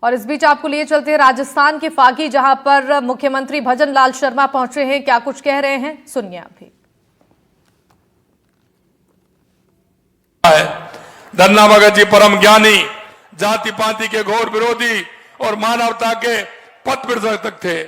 और इस बीच आपको लिए चलते हैं राजस्थान के फागी, जहां पर मुख्यमंत्री भजन लाल शर्मा पहुंचे हैं। क्या कुछ कह रहे हैं, सुनिए आप भी। धन्ना भगत जी परम ज्ञानी, जाति पाति के घोर विरोधी और मानवता के पथ प्रदर्शक थे।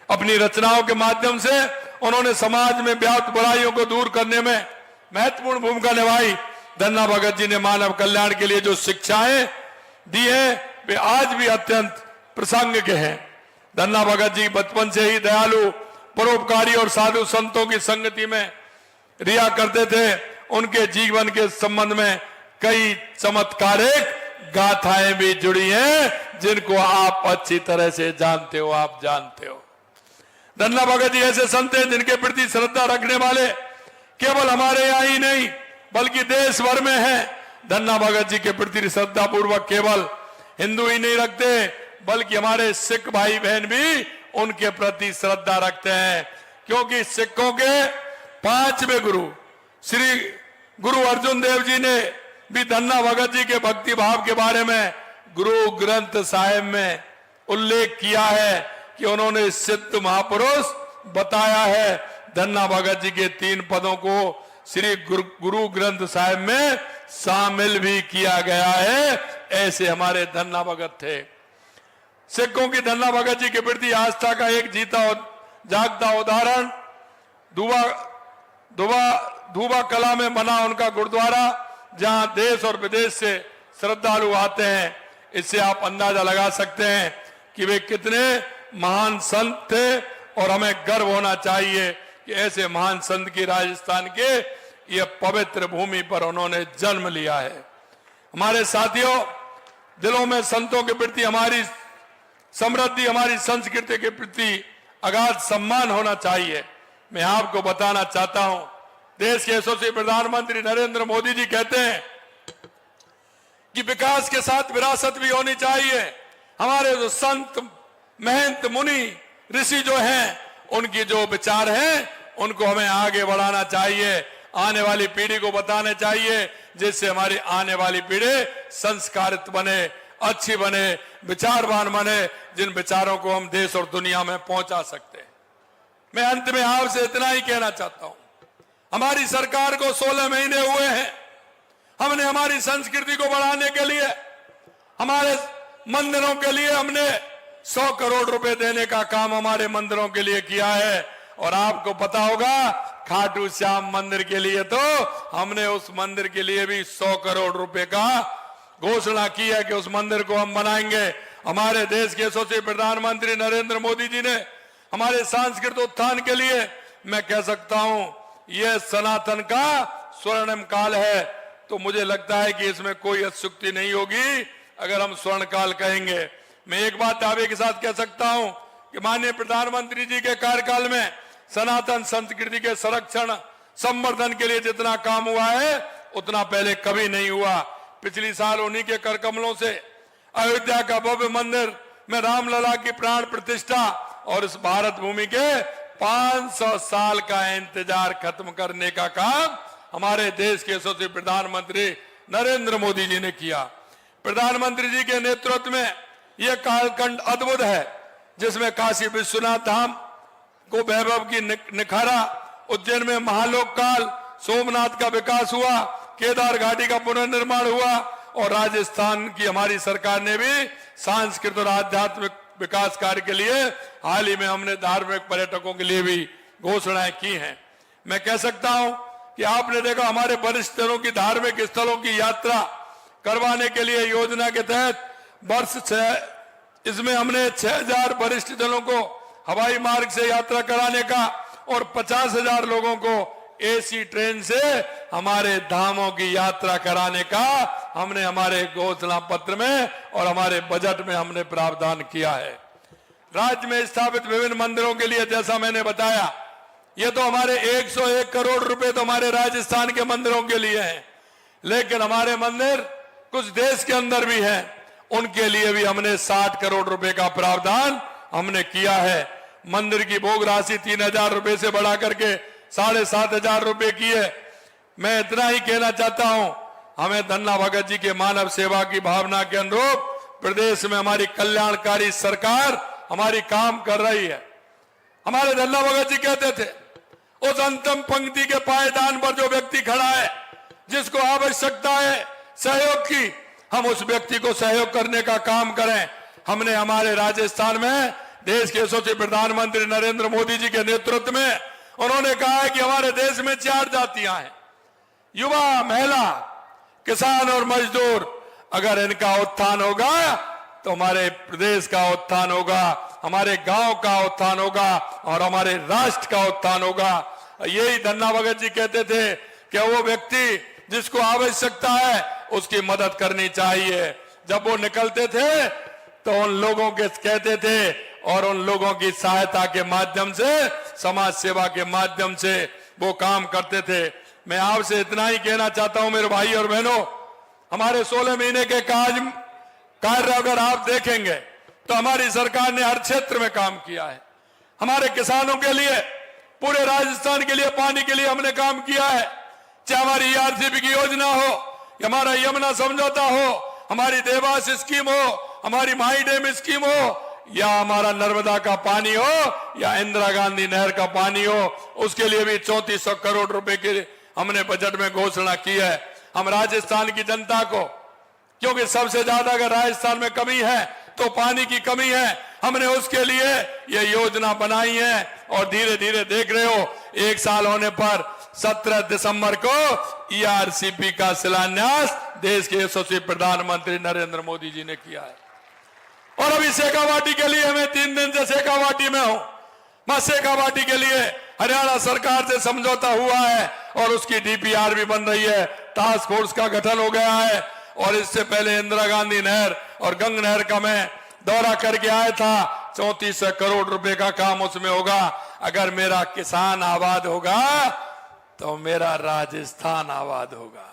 अपनी रचनाओं के माध्यम से उन्होंने समाज में व्याप्त बुराइयों को दूर करने में महत्वपूर्ण भूमिका निभाई। धन्ना भगत जी ने मानव कल्याण के लिए जो शिक्षाएं दी है वे आज भी अत्यंत प्रसंग के हैं। धन्ना भगत जी बचपन से ही दयालु, परोपकारी और साधु संतों की संगति में रिया करते थे। उनके जीवन के संबंध में कई चमत्कारिक गाथाएं भी जुड़ी हैं, जिनको आप अच्छी तरह से जानते हो, आप जानते हो। धन्ना भगत जी ऐसे संत हैं जिनके प्रति श्रद्धा रखने वाले केवल हमारे यहाँ ही नहीं बल्कि देश भर में हैं। धन्ना भगत जी के प्रति श्रद्धा पूर्वक केवल हिंदू ही नहीं रखते बल्कि हमारे सिख भाई बहन भी उनके प्रति श्रद्धा रखते हैं, क्योंकि सिखों के 5वें गुरु श्री गुरु अर्जुन देव जी ने भी धन्ना भगत जी के भक्ति भाव के बारे में गुरु ग्रंथ साहिब में उल्लेख किया है कि उन्होंने सिद्ध महापुरुष बताया है। धन्ना भगत जी के 3 पदों को श्री गुरु ग्रंथ साहिब में शामिल भी किया गया है। ऐसे हमारे धन्ना भगत थे। सिखों की धन्ना भगत जी के प्रति आस्था का एक जीता और जागता उदाहरण धुबा कला में बना उनका गुरुद्वारा, जहां देश और विदेश से श्रद्धालु आते हैं। इससे आप अंदाजा लगा सकते हैं कि वे कितने महान संत थे और हमें गर्व होना चाहिए कि ऐसे महान संत की राजस्थान के ये पवित्र भूमि पर उन्होंने जन्म लिया है। हमारे साथियों, दिलों में संतों के प्रति हमारी समृद्धि, हमारी संस्कृति के प्रति अगाध सम्मान होना चाहिए। मैं आपको बताना चाहता हूं, देश के यशस्वी प्रधानमंत्री नरेंद्र मोदी जी कहते हैं कि विकास के साथ विरासत भी होनी चाहिए। हमारे जो संत महंत मुनि ऋषि जो हैं, उनकी जो विचार हैं उनको हमें आगे बढ़ाना चाहिए, आने वाली पीढ़ी को बताने चाहिए, जिससे हमारी आने वाली पीढ़ी संस्कारित बने, अच्छी बने, विचारवान बने, जिन विचारों को हम देश और दुनिया में पहुंचा सकते हैं। मैं अंत में आपसे इतना ही कहना चाहता हूं, हमारी सरकार को 16 महीने हुए हैं। हमने हमारी संस्कृति को बढ़ाने के लिए, हमारे मंदिरों के लिए हमने 100 करोड़ रुपए देने का काम हमारे मंदिरों के लिए किया है। और आपको पता होगा, खाटू श्याम मंदिर के लिए तो हमने उस मंदिर के लिए भी 100 करोड़ रुपए का घोषणा की है कि उस मंदिर को हम बनाएंगे। हमारे देश के यशस्वी प्रधानमंत्री नरेंद्र मोदी जी ने हमारे सांस्कृतिक उत्थान के लिए, मैं कह सकता हूं, यह सनातन का स्वर्णिम काल है। तो मुझे लगता है कि इसमें कोई अत्युक्ति नहीं होगी अगर हम स्वर्ण काल कहेंगे। मैं एक बात दावे के साथ कह सकता हूं कि माननीय प्रधानमंत्री जी के कार्यकाल में सनातन संस्कृति के संरक्षण संवर्धन के लिए जितना काम हुआ है उतना पहले कभी नहीं हुआ। पिछली साल उन्हीं के कर कमलों से अयोध्या का भव्य मंदिर में रामलला की प्राण प्रतिष्ठा और इस भारत भूमि के 500 साल का इंतजार खत्म करने का काम हमारे देश के यशस्वी प्रधानमंत्री नरेंद्र मोदी जी ने किया। प्रधानमंत्री जी के नेतृत्व में यह कालखंड अद्भुत है, जिसमें काशी विश्वनाथ धाम को वैभव की निखारा, उज्जैन में महालोक काल, सोमनाथ का विकास हुआ, केदार घाटी का पुनर्निर्माण हुआ और राजस्थान की हमारी सरकार ने भी सांस्कृतिक और आध्यात्मिक विकास कार्य के लिए हाल ही में हमने धार्मिक पर्यटकों के लिए भी घोषणाएं की हैं। मैं कह सकता हूं कि आपने देखा, हमारे वरिष्ठ जनों की धार्मिक स्थलों की यात्रा करवाने के लिए योजना के तहत वर्ष 6 इसमें हमने 6000 वरिष्ठ जनों को हवाई मार्ग से यात्रा कराने का और 50,000 लोगों को एसी ट्रेन से हमारे धामों की यात्रा कराने का हमने हमारे घोषणा पत्र में और हमारे बजट में हमने प्रावधान किया है। राज्य में स्थापित विभिन्न मंदिरों के लिए, जैसा मैंने बताया, ये तो हमारे 101 करोड़ रुपए तो हमारे राजस्थान के मंदिरों के लिए हैं, लेकिन हमारे मंदिर कुछ देश के अंदर भी हैं, उनके लिए भी हमने 60 करोड़ रुपए का प्रावधान हमने किया है। मंदिर की भोग राशि 3000 रुपए से बढ़ा करके 7500 रुपए की है। मैं इतना ही कहना चाहता हूं, हमें धन्ना भगत जी के मानव सेवा की भावना के अनुरूप प्रदेश में हमारी कल्याणकारी सरकार हमारी काम कर रही है। हमारे धन्ना भगत जी कहते थे, उस अंतिम पंक्ति के पायदान पर जो व्यक्ति खड़ा है, जिसको आवश्यकता है सहयोग की, हम उस व्यक्ति को सहयोग करने का काम करें। हमने हमारे राजस्थान में देश के यशस्वी प्रधानमंत्री नरेंद्र मोदी जी के नेतृत्व में उन्होंने कहा है कि हमारे देश में 4 जातियां हैं, युवा, महिला, किसान और मजदूर। अगर इनका उत्थान होगा तो हमारे प्रदेश का उत्थान होगा, हमारे गांव का उत्थान होगा और हमारे राष्ट्र का उत्थान होगा। यही धन्ना भगत जी कहते थे कि वो व्यक्ति जिसको आवश्यकता है उसकी मदद करनी चाहिए। जब वो निकलते थे तो उन लोगों के कहते थे और उन लोगों की सहायता के माध्यम से, समाज सेवा के माध्यम से वो काम करते थे। मैं आपसे इतना ही कहना चाहता हूं मेरे भाई और बहनों, हमारे 16 महीने के कार्य अगर आप देखेंगे तो हमारी सरकार ने हर क्षेत्र में काम किया है। हमारे किसानों के लिए, पूरे राजस्थान के लिए पानी के लिए हमने काम किया है। चाहे हमारी ERCP की योजना हो, हमारा यमुना समझौता हो, हमारी देवास स्कीम हो, हमारी माई डैम स्कीम हो, या हमारा नर्मदा का पानी हो, या इंदिरा गांधी नहर का पानी हो, उसके लिए भी 3400 करोड़ रुपए की हमने बजट में घोषणा की है। हम राजस्थान की जनता को, क्योंकि सबसे ज्यादा अगर राजस्थान में कमी है तो पानी की कमी है, हमने उसके लिए ये योजना बनाई है और धीरे धीरे देख रहे हो 1 साल होने पर 17 दिसंबर को ERCP का शिलान्यास देश के यशस्वी प्रधानमंत्री नरेंद्र मोदी जी ने किया है। और अभी शेखावाटी के लिए मैं 3 दिन से शेखावाटी में हूं। मैं शेखावाटी के लिए हरियाणा सरकार से समझौता हुआ है और उसकी DPR भी बन रही है, टास्क फोर्स का गठन हो गया है। और इससे पहले इंदिरा गांधी नहर और गंग नहर का मैं दौरा करके आया था। 3400 करोड़ रुपए का काम उसमें होगा। अगर मेरा किसान आबाद होगा तो मेरा राजस्थान आबाद होगा,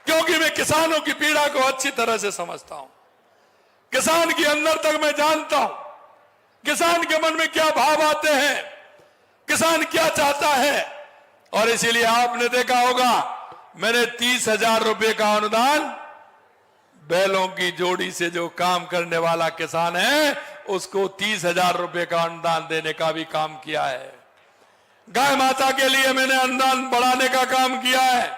क्योंकि मैं किसानों की पीड़ा को अच्छी तरह से समझता हूं। किसान के अंदर तक मैं जानता हूं, किसान के मन में क्या भाव आते हैं, किसान क्या चाहता है। और इसीलिए आपने देखा होगा मैंने 30,000 रुपए का अनुदान बैलों की जोड़ी से जो काम करने वाला किसान है उसको 30,000 रुपए का अनुदान देने का भी काम किया है। गाय माता के लिए मैंने अनुदान बढ़ाने का काम किया है।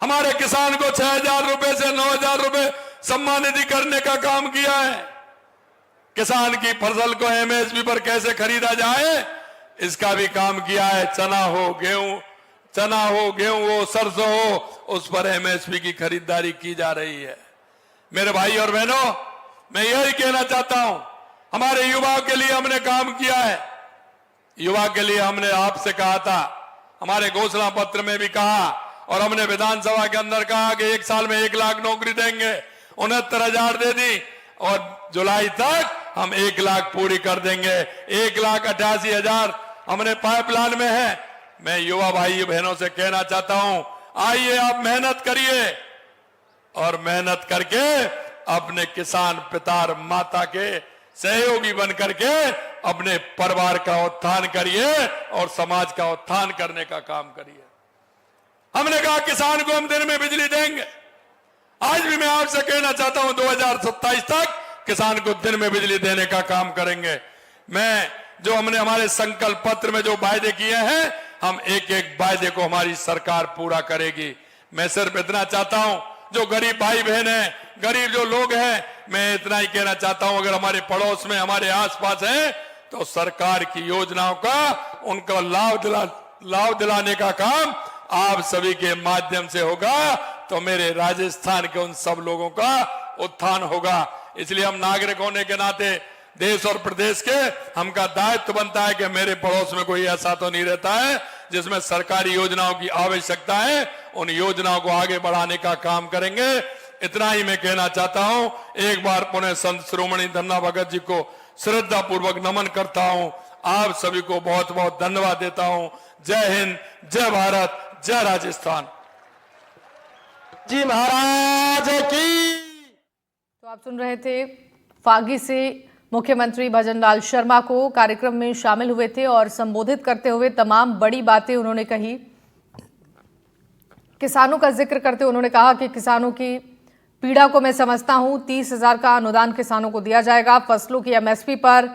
हमारे किसान को 6,000 रुपए से 9,000 रुपए सम्मानित करने का काम किया है। किसान की फसल को MSP पर कैसे खरीदा जाए इसका भी काम किया है। चना हो, गेहूं हो, सरसों हो, उस पर MSP की खरीदारी की जा रही है। मेरे भाई और बहनों, मैं यही कहना चाहता हूं, हमारे युवाओं के लिए हमने काम किया है। युवा के लिए हमने आपसे कहा था, हमारे घोषणा पत्र में भी कहा और हमने विधानसभा के अंदर कहा कि 1 साल में 1 लाख नौकरी देंगे। 69,000 दे दी और जुलाई तक हम 1 लाख पूरी कर देंगे। 1,88,000 हमने पाइपलाइन में है। मैं युवा भाई बहनों से कहना चाहता हूं, आइए आप मेहनत करिए और मेहनत करके अपने किसान पिता माता के सहयोगी बन करके अपने परिवार का उत्थान करिए और समाज का उत्थान करने का काम करिए। हमने कहा किसान को हम दिन में बिजली देंगे। आज भी मैं आपसे कहना चाहता हूं 2027 तक किसान को दिन में बिजली देने का काम करेंगे। जो हमने हमारे संकल्प पत्र में जो वायदे किए हैं, हम एक एक वायदे को हमारी सरकार पूरा करेगी। मैं सिर्फ इतना चाहता हूं, जो गरीब भाई बहन हैं, गरीब जो लोग हैं, मैं इतना ही कहना चाहता हूं, अगर हमारे पड़ोस में, हमारे आसपास हैं, तो सरकार की योजनाओं का उनको लाभ दिलाने का काम आप सभी के माध्यम से होगा, तो मेरे राजस्थान के उन सब लोगों का उत्थान होगा। इसलिए हम नागरिक होने के नाते देश और प्रदेश के हमका दायित्व बनता है कि मेरे पड़ोस में कोई ऐसा तो नहीं रहता है जिसमें सरकारी योजनाओं की आवश्यकता है। उन योजनाओं को आगे बढ़ाने का काम करेंगे। इतना ही मैं कहना चाहता हूं। एक बार पुनः संत शिरोमणि धन्ना भगत जी को श्रद्धा पूर्वक नमन करता हूं। आप सभी को बहुत बहुत धन्यवाद देता हूं। जय हिंद, जय भारत, जय राजस्थान जी महाराज की। तो आप सुन रहे थे फागी से मुख्यमंत्री भजनलाल शर्मा को कार्यक्रम में शामिल हुए थे और संबोधित करते हुए तमाम बड़ी बातें उन्होंने कही। किसानों का जिक्र करते उन्होंने कहा कि किसानों की पीड़ा को मैं समझता हूं। 30,000 का अनुदान किसानों को दिया जाएगा। फसलों की एमएसपी पर